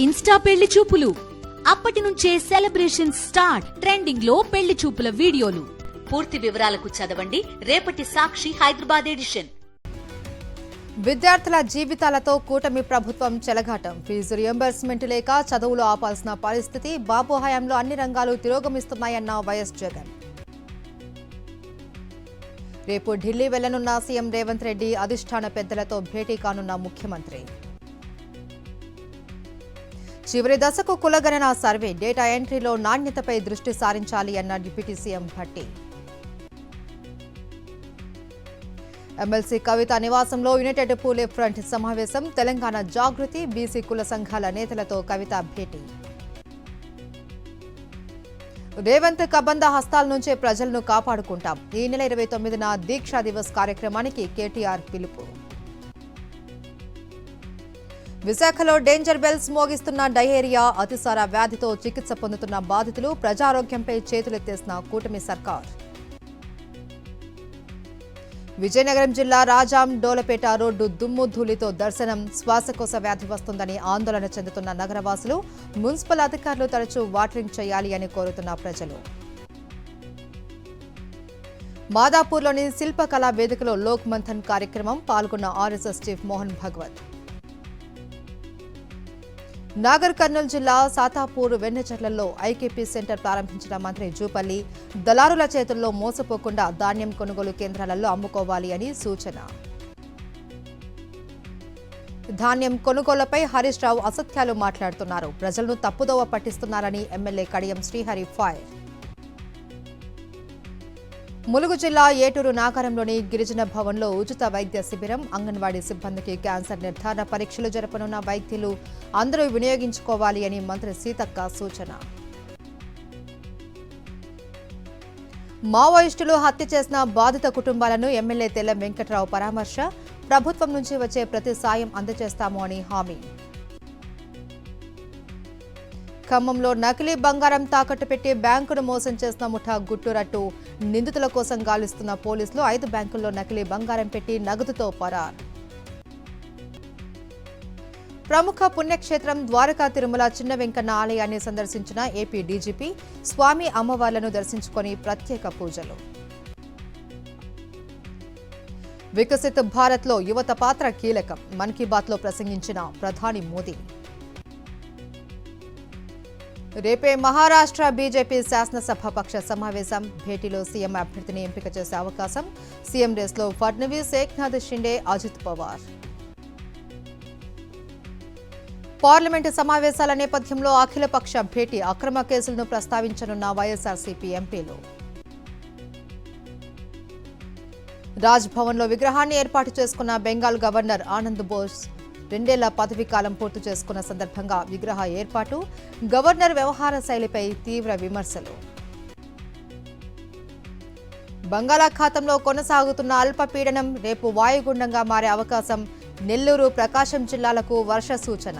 Insta పెళ్లి చూపులు అప్పటి నుంచే సెలబ్రేషన్ స్టార్ట్. ట్రెండింగ్ లో పెళ్లి చూపుల వీడియోలు. పూర్తి వివరాలకు చదవండి రేపటి సాక్షి హైదరాబాద్ ఎడిషన్. విద్యార్థుల జీవితాలతో కూటమి ప్రభుత్వం చెలగాటం. ఫీజు రియంబర్స్మెంట్ లేక చదువులు ఆపాల్సిన పరిస్థితి. బాబు హయాంలో అన్ని రంగాలు తిరోగమిస్తున్నాయన్న వైఎస్ జగన్. రేపు ఢిల్లీ వెళ్లనున్న సీఎం రేవంత్ రెడ్డి. అధిష్టాన పెద్దలతో భేటీ కానున్న ముఖ్యమంత్రి. చివరి దశకు కులగణన సర్వే. డేటా ఎంట్రీలో నాణ్యతపై దృష్టి సారించాలి అన్న డిప్యూటీ సీఎం భట్టి. ఎమ్మెల్సీ కవిత నివాసంలో యునైటెడ్ పూలే ఫ్రంట్ సమావేశం. తెలంగాణ జాగృతి బీసీ కుల సంఘాల నేతలతో కవిత భేటీ. రేవంత్ కబంధ హస్తాల నుంచే ప్రజలను కాపాడుకుంటాం. ఈ నెల 29న దీక్షా దివస్ కార్యక్రమానికి కేటీఆర్ పిలుపు. విశాఖలో డేంజర్ బెల్స్ మోగిస్తున్న డయేరియా, అతిసార వ్యాధితో చికిత్స పొందుతున్న బాధితులు. ప్రజారోగ్యంపై చేతులెత్తేసిన కూటమి సర్కార్. విజయనగరం జిల్లా రాజాం డోలపేట రోడ్డు దుమ్ము ధూళితో దర్శనం. శ్వాసకోశ వ్యాధి వస్తుందని ఆందోళన చెందుతున్న నగరవాసులు. మున్సిపల్ అధికారులు తరచూ వాటరింగ్ చేయాలి అని కోరుతున్న ప్రజలు. మాదాపూర్లోని శిల్పకళా వేదికలో లోక్ మంథన్ కార్యక్రమం. పాల్గొన్న ఆర్ఎస్ఎస్ చీఫ్ మోహన్ భగవత్. నాగర్ కర్నూలు జిల్లా సాతాపూర్ వెన్నెచర్లలో ఐకేపీ సెంటర్ ప్రారంభించిన మంత్రి జూపల్లి. దళారుల చేతుల్లో మోసపోకుండా ధాన్యం కొనుగోలు కేంద్రాలలో అమ్ముకోవాలి అని సూచన. ధాన్యం కొనుగోలుపై హరీష్ రావు అసత్యాలు మాట్లాడుతున్నారు. ప్రజలను తప్పుదోవ పట్టిస్తున్నారని ఎమ్మెల్యే కడియం శ్రీహరి ఫైర్. ములుగు జిల్లా ఏటూరు నాగారంలోని గిరిజన భవన్లో ఉచిత వైద్య శిబిరం. అంగన్వాడీ సిబ్బందికి క్యాన్సర్ నిర్ధారణ పరీక్షలు జరపనున్న వైద్యులు అందరూ వినియోగించుకోవాలి అని మంత్రి సీతక్క సూచన. మావోయిస్టులు హత్య చేసిన బాధిత కుటుంబాలను ఎమ్మెల్యే తెల్లం వెంకట్రావు పరామర్శ. ప్రభుత్వం నుంచి వచ్చే ప్రతి సాయం అందజేస్తాము అని హామీ. ఖమ్మంలో నకిలీ బంగారం తాకట్టు పెట్టి బ్యాంకును మోసం చేసిన ముఠా గుట్టురట్టు. నిందితుల కోసం గాలిస్తున్న పోలీసులు. 5 బ్యాంకుల్లో నకిలీ బంగారం పెట్టి నగదుతో పరార్. ప్రముఖ పుణ్యక్షేత్రం ద్వారకా తిరుమల చిన్న వెంకన్న ఆలయాన్ని సందర్శించిన ఏపీ డీజీపీ. స్వామి అమ్మవార్లను దర్శించుకొని ప్రత్యేక పూజలు. వికసిత్ భారత్లో యువత పాత్ర కీలకం. మన్ కీ బాత్లో ప్రసంగించిన ప్రధాని మోదీ. రేపే మహారాష్ట్ర బీజేపీ శాసనసభాపక్ష సమావేశం. భేటీలో సీఎం అభ్యర్థిని ఎంపిక చేసే అవకాశం. సీఎం రేస్లో ఫడ్నవీస్, ఏక్నాథ్ షిండే, అజిత్ పవార్. పార్లమెంటు సమావేశాల నేపథ్యంలో అఖిలపక్ష భేటీ. అక్రమ కేసులను ప్రస్తావించనున్న వైఎస్ఆర్సీపీ ఎంపీలు. రాజ్ భవన్లో విగ్రహాన్ని ఏర్పాటు చేసుకున్న బెంగాల్ గవర్నర్ ఆనంద్ బోస్. 2 ఏళ్ల పదవీ కాలం పూర్తి చేసుకున్న సందర్భంగా విగ్రహ ఏర్పాటు. గవర్నర్ వ్యవహార శైలిపై తీవ్ర విమర్శలు. బంగాళాఖాతంలో కొనసాగుతున్న అల్పపీడనం రేపు వాయుగుండంగా మారే అవకాశం. నెల్లూరు, ప్రకాశం జిల్లాలకు వర్ష సూచన.